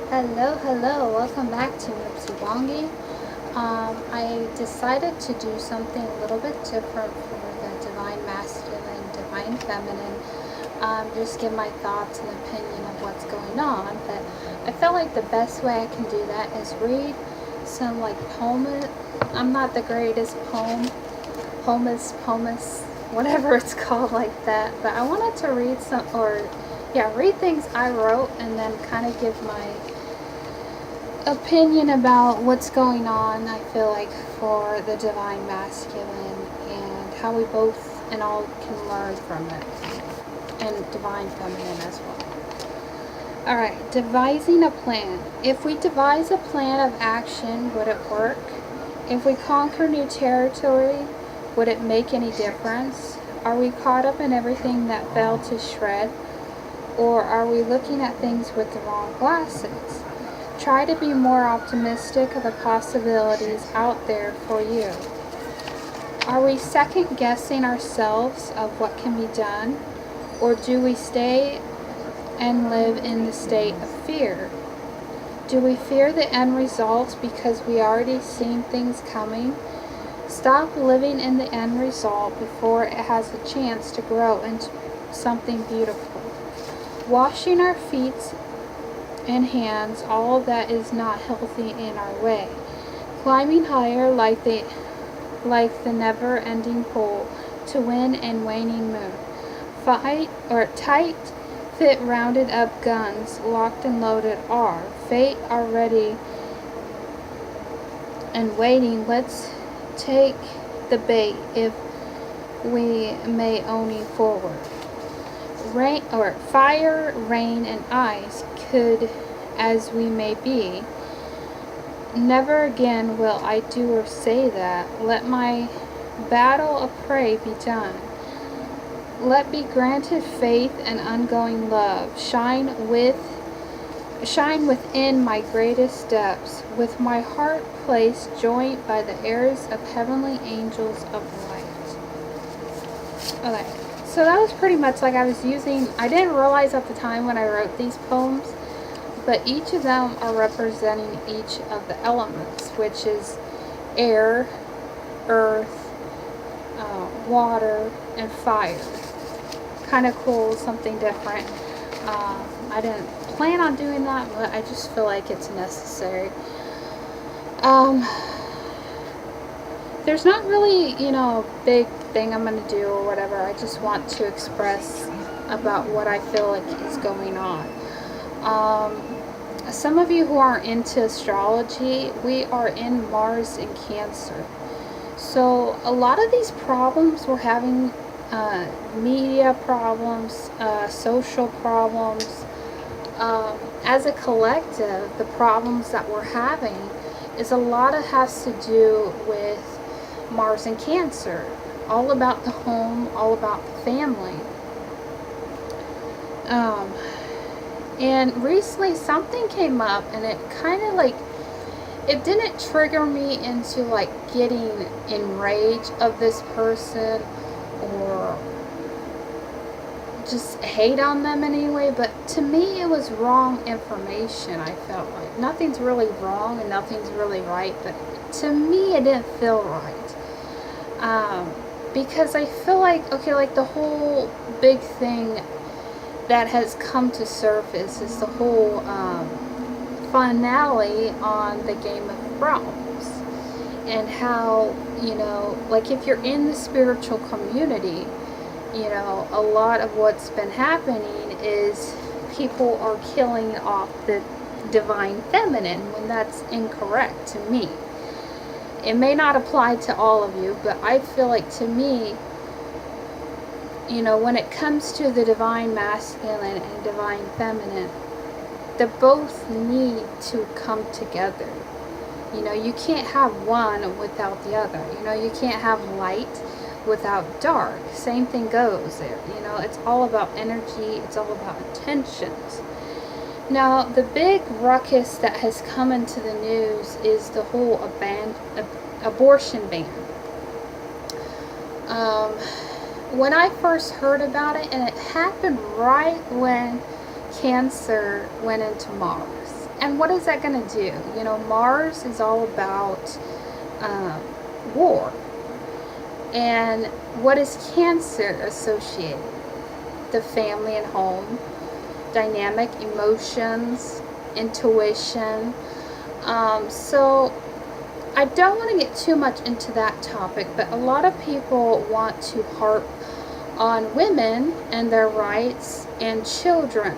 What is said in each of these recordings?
Hello, welcome back to Nupsi Wangi. I decided to do something a little bit different for the Divine Masculine, Divine Feminine. Just give my thoughts and opinion of what's going on. But I felt like the best way I can do that is read some like poem. I'm not the greatest poemus, whatever it's called like that. But I wanted to read read things I wrote and then kind of give my opinion about what's going on. I feel like for the Divine Masculine and how we both and all can learn from it, and Divine Feminine as well. Alright, devising a plan. If we devise a plan of action, would it work? If we conquer new territory, would it make any difference? Are we caught up in everything that fell to shred? Or are we looking at things with the wrong glasses? Try to be more optimistic of the possibilities out there for you. Are we second guessing ourselves of what can be done? Or do we stay and live in the state of fear? Do we fear the end result because we already seen things coming? Stop living in the end result before it has a chance to grow into something beautiful. Washing our feet and hands, all that is not healthy in our way. Climbing higher like the never-ending pole to win and waning moon. Tight fit rounded up guns, locked and loaded are. Fate are ready and waiting. Let's take the bait if we may only forward. Fire, rain, and ice could as we may be. Never again will I do or say that. Let my battle of prey be done. Let be granted faith and ongoing love. Shine within my greatest depths, with my heart placed joint by the airs of heavenly angels of light. Okay. So that was pretty much like I didn't realize at the time when I wrote these poems, but each of them are representing each of the elements, which is air, earth, water, and fire. Kind of cool, something different. I didn't plan on doing that, but I just feel like it's necessary. There's not really, a big thing I'm going to do or whatever. I just want to express about what I feel like is going on. Some of you who are into astrology, we are in Mars in Cancer. So a lot of these problems we're having, media problems, social problems, as a collective, the problems that we're having is a lot of has to do with Mars and Cancer, all about the home, all about the family. And recently something came up and it kind of it didn't trigger me into getting enraged of this person or just hate on them anyway, but to me it was wrong information. I felt like nothing's really wrong and nothing's really right, but to me it didn't feel right. Because I feel like the whole big thing that has come to surface is the whole finale on the Game of Thrones, and how if you're in the spiritual community, a lot of what's been happening is people are killing off the Divine Feminine when that's incorrect to me. It may not apply to all of you, but I feel like to me, when it comes to the Divine Masculine and Divine Feminine, they both need to come together. You can't have one without the other. You can't have light without dark. Same thing goes there. It's all about energy. It's all about intentions. Now, the big ruckus that has come into the news is the whole abortion ban. When I first heard about it, and it happened right when Cancer went into Mars, And what is that going to do? You know, Mars is all about war. And what is Cancer associated? The family and home, dynamic emotions, intuition. So I don't want to get too much into that topic, but a lot of people want to harp on women and their rights and children,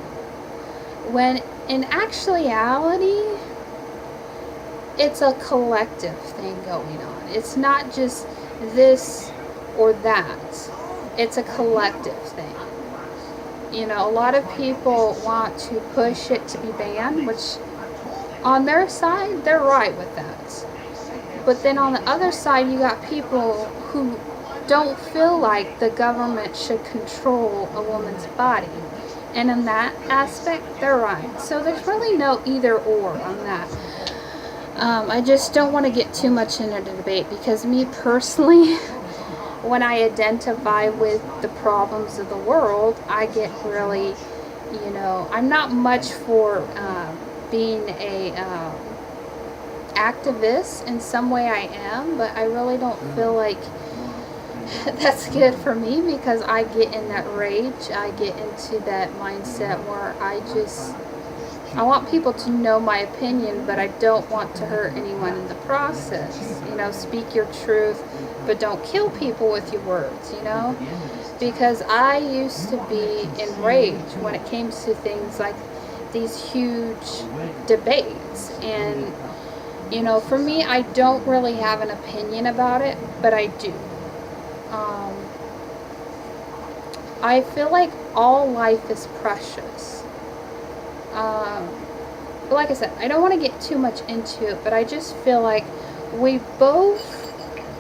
when in actuality it's a collective thing going on. It's not just this or that. It's a collective thing. You know, a lot of people want to push it to be banned, which on their side, they're right with that. But then on the other side, you got people who don't feel like the government should control a woman's body. And in that aspect, they're right. So there's really no either or on that. I just don't want to get too much into the debate, because me personally, when I identify with the problems of the world, I get really, I'm not much for being a activist. In some way I am, but I really don't feel like that's good for me, because I get in that rage. I get into that mindset where I want people to know my opinion, but I don't want to hurt anyone in the process. Speak your truth, but don't kill people with your words, because I used to be enraged when it came to things like these huge debates. And, for me, I don't really have an opinion about it, but I do. I feel like all life is precious. But like I said, I don't want to get too much into it, but I just feel like we both,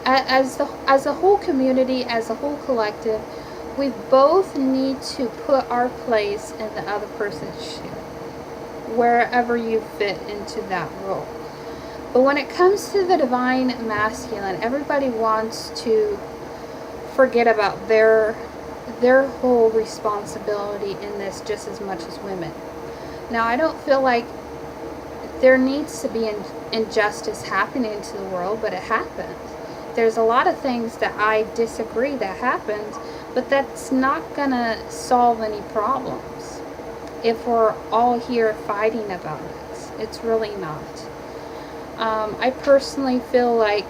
as a whole community, as a whole collective, we both need to put our place in the other person's shoe, wherever you fit into that role. But when it comes to the divine masculine, everybody wants to forget about their whole responsibility in this just as much as women. Now, I don't feel like there needs to be injustice happening to the world, but it happens. There's a lot of things that I disagree that happens, but that's not gonna solve any problems if we're all here fighting about it. It's really not. I personally feel like,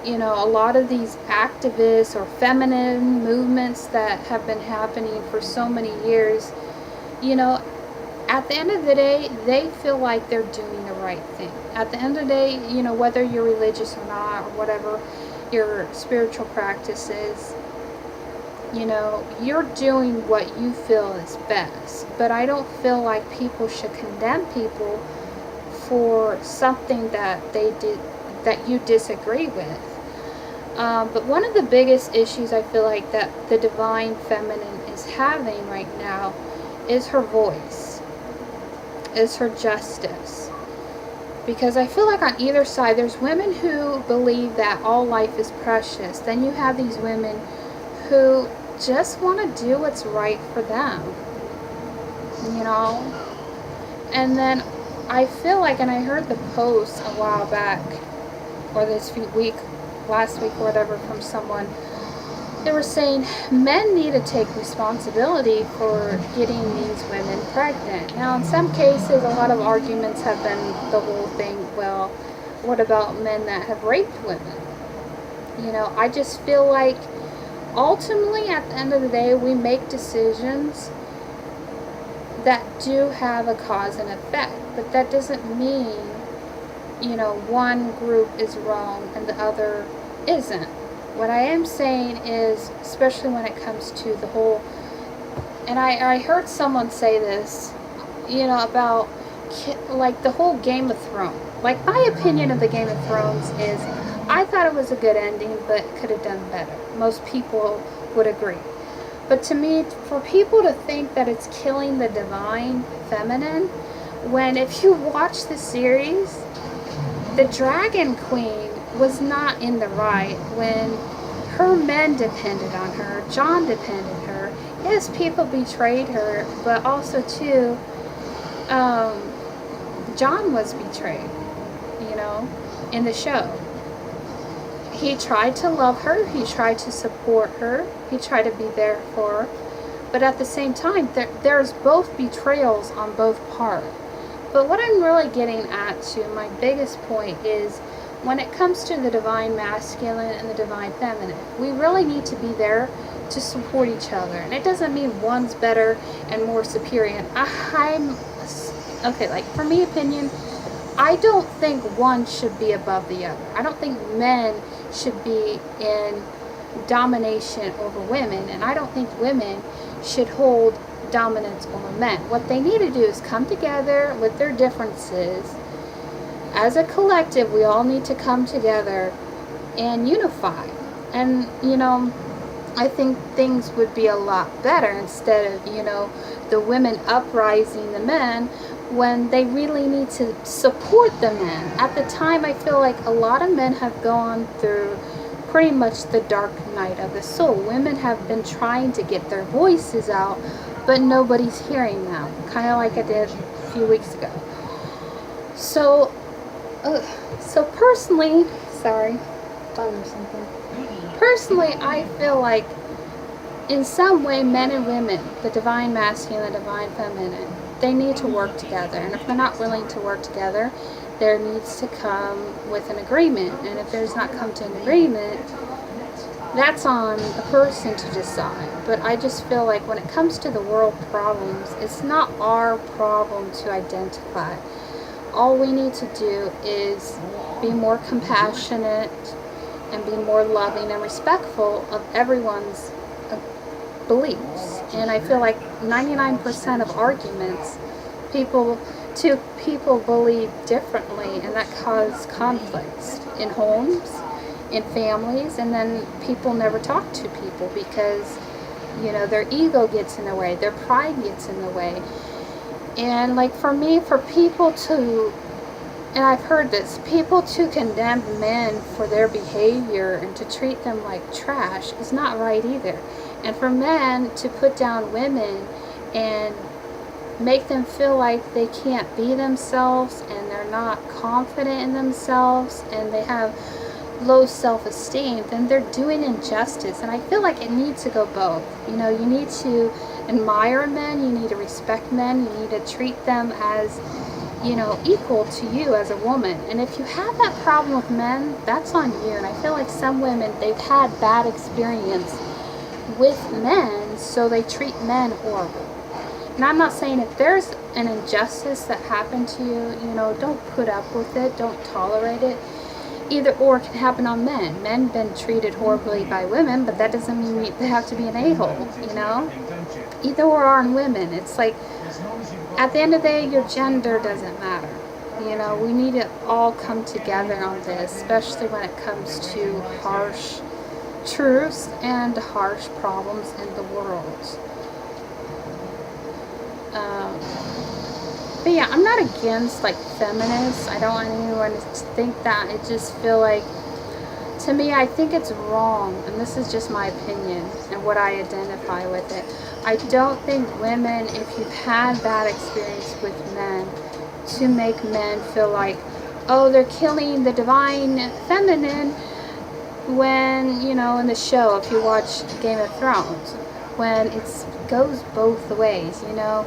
a lot of these activists or feminine movements that have been happening for so many years, at the end of the day, they feel like they're doing the right thing. At the end of the day, whether you're religious or not, or whatever your spiritual practice is, you're doing what you feel is best. But I don't feel like people should condemn people for something that they did that you disagree with. But one of the biggest issues I feel like that the divine feminine is having right now is her voice, is her justice. Because I feel like on either side, there's women who believe that all life is precious. Then you have these women who just want to do what's right for them, And then I feel like, and I heard the post a while back, or last week or whatever, from someone. They were saying men need to take responsibility for getting these women pregnant. Now, in some cases, a lot of arguments have been the whole thing, well, what about men that have raped women? I just feel like ultimately, at the end of the day, we make decisions that do have a cause and effect, but that doesn't mean, one group is wrong and the other isn't. What I am saying is, especially when it comes to the whole, and I heard someone say this, about like the whole Game of Thrones. Like, my opinion of the Game of Thrones is, I thought it was a good ending, but could have done better. Most people would agree. But to me, for people to think that it's killing the divine feminine, when if you watch the series, the Dragon Queen was not in the right when her men depended on her, Jon depended on her. Yes, people betrayed her, but also too, John was betrayed, you know, in the show. He tried to love her, he tried to support her, he tried to be there for her, but at the same time, there's both betrayals on both parts. But what I'm really getting at to my biggest point is when it comes to the divine masculine and the divine feminine, we really need to be there to support each other. And it doesn't mean one's better and more superior. Okay, like for me opinion, I don't think one should be above the other. I don't think men should be in domination over women, and I don't think women should hold dominance over men. What they need to do is come together with their differences. As a collective, we all need to come together and unify. And, you know, I think things would be a lot better instead of, you know, the women uprising the men when they really need to support the men. At the time, I feel like a lot of men have gone through pretty much the dark night of the soul. Women have been trying to get their voices out, but nobody's hearing them, kind of like I did a few weeks ago. So personally, sorry, thought there was something. Personally, I feel like in some way, men and women, the divine masculine, the divine feminine, they need to work together. And if they're not willing to work together, there needs to come with an agreement. And if there's not come to an agreement, that's on the person to decide. But I just feel like when it comes to the world problems, it's not our problem to identify. All we need to do is be more compassionate and be more loving and respectful of everyone's beliefs. And I feel like 99% of arguments, two people believe differently, and that causes conflicts in homes, in families, and then people never talk to people because, you know, their ego gets in the way, their pride gets in the way. And like for me, for people to, and I've heard this, people to condemn men for their behavior and to treat them like trash is not right either. And for men to put down women and make them feel like they can't be themselves and they're not confident in themselves and they have low self-esteem, then they're doing injustice. And I feel like it needs to go both. You know, you need to admire men, you need to respect men, you need to treat them as, you know, equal to you as a woman. And if you have that problem with men, that's on you. And I feel like some women, they've had bad experience with men, so they treat men horrible. And I'm not saying if there's an injustice that happened to you, you know, don't put up with it, don't tolerate it. Either or can happen on men. Men have been treated horribly by women, but that doesn't mean they have to be an a-hole, you know? Either or on women. It's like, at the end of the day, your gender doesn't matter. You know, we need to all come together on this, especially when it comes to harsh truths and harsh problems in the world. But yeah, I'm not against like feminists. I don't want anyone to think that. I just feel like, to me, I think it's wrong, and this is just my opinion and what I identify with it. I don't think women, if you've had bad experience with men, to make men feel like, oh, they're killing the divine feminine, when, you know, in the show, if you watch Game of Thrones, when it goes both ways, you know.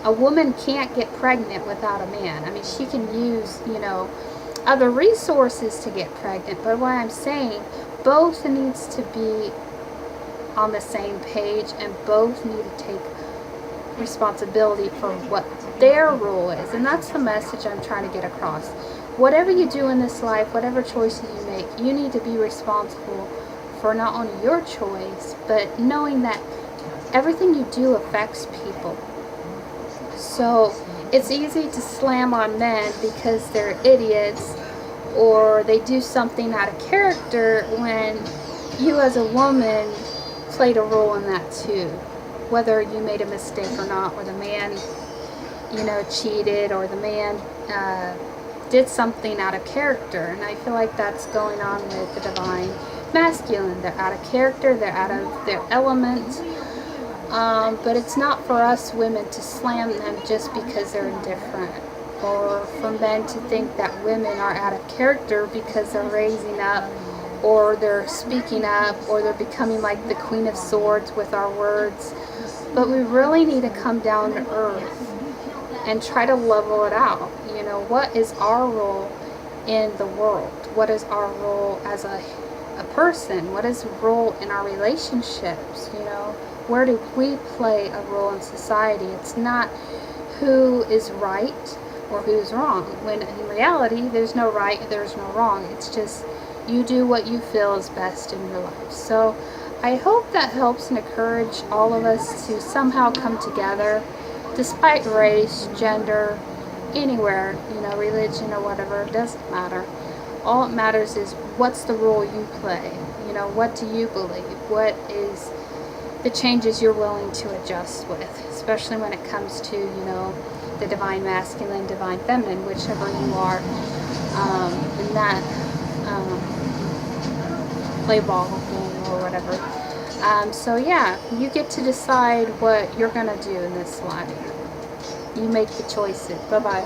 A woman can't get pregnant without a man. I mean, she can use, you know, other resources to get pregnant, but what I'm saying, both needs to be on the same page, and both need to take responsibility for what their role is. And that's the message I'm trying to get across. Whatever you do in this life, whatever choices you make, you need to be responsible for not only your choice, but knowing that everything you do affects people. So it's easy to slam on men because they're idiots or they do something out of character, when you as a woman played a role in that too. Whether you made a mistake or not, or the man, you know, cheated, or the man did something out of character. And I feel like that's going on with the divine masculine. They're out of character, they're out of their element. But it's not for us women to slam them just because they're indifferent. or for men to think that women are out of character because they're raising up, or they're speaking up, or they're becoming like the Queen of Swords with our words. But we really need to come down to earth and try to level it out. You know, what is our role in the world? What is our role as a person? What is the role in our relationships? You know, where do we play a role in society? It's not who is right or who's wrong, when in reality there's no right, there's no wrong. It's just you do what you feel is best in your life. So I hope that helps and encourage all of us to somehow come together despite race, gender, anywhere, you know, religion or whatever. It doesn't matter. All it matters is what's the role you play. You know, what do you believe? What is the changes you're willing to adjust with, especially when it comes to, you know, the divine masculine, divine feminine, whichever you are in that play ball game or whatever. So yeah, you get to decide what you're going to do in this life. You make the choices. Bye-bye.